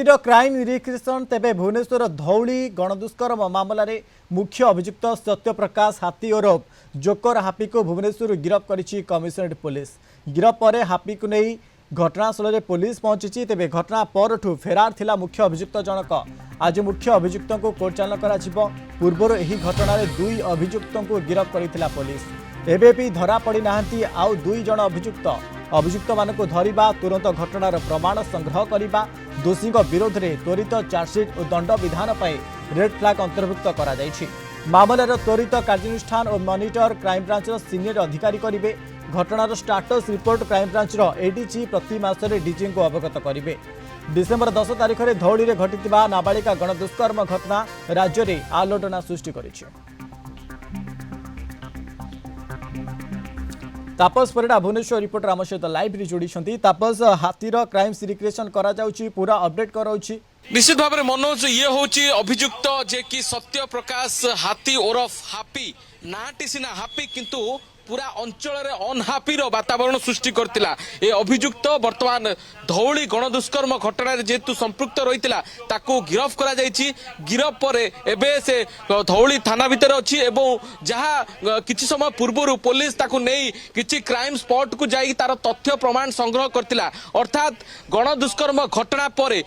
हाथीर crime निरीक्षण तेबे भुवनेश्वर धौली गणदुष्कर्म मामलें मुख्य अभियुक्त सत्यप्रकाश हाथी ओरफ जोकर हापी को भुवनेश्वर गिरफ करिछि कमिशनरेट पुलिस। गिरफ पर हापी को नहीं घटनास्थल में पुलिस पहुंची तेबे घटना परठू फेरार थिला मुख्य अभियुक्त जनक। आज मुख्य अभियुक्त को कोर्ट चालान करा पूर्वर एही घटना दुई अभियुक्त को गिरफ करिथिला पुलिस। एबे भी धरा पड़ी नाहंती आउ दुई जण अभियुक्त मानक धरिबा तुरंत घटनार प्रमाण संग्रह करने दोषी विरोध में त्वरित चार्जसीट और दंड विधान पर रेड फ्लैग अंतर्भुक्त करा जायछि। मामलार त्वरित कार्यानुष्ठान और मॉनिटर क्राइमब्रांचर सीनियर अधिकारी करेंगे। घटनार स्टाटस रिपोर्ट क्राइमब्रांचर एडीजी प्रति मासरे डीजी को अवगत करेंगे। डिसेम्बर 10 तारिख में धौली में घटिथिबा नाबालिका गणदुष्कर्म घटना राज्य में आलोड़ना सृष्टि करिछि। तापस परिडा भुवनेश्वर रिपोर्टर आम सहित लाइव जोड़ी। तापस हाथीर क्राइम सिरिक्रेशन करा जाउछि पूरा अपडेट कराउछि। निश्चित भाव में मनोज ये हूँ अभियुक्त जे कि सत्य प्रकाश हाथी ओरफ हापी नाटी सीना हापी किंतु पूरा अंचल अनहापीर वातावरण सृष्टि करतिला। ए अभियुक्त वर्तमान धौली गणदुष्कर्म घटना जेतु संपृक्त रहितिला ताकू गिरफ करा जायछि। गिरफ परे एबे से धौली थाना भितर अछि एवं जहा किछि समय पूर्व पुलिस ताकू नै किछि क्राइम स्पॉट को जाई तार तथ्य प्रमाण संग्रह करतिला। अर्थात गणदुष्कर्म घटना परे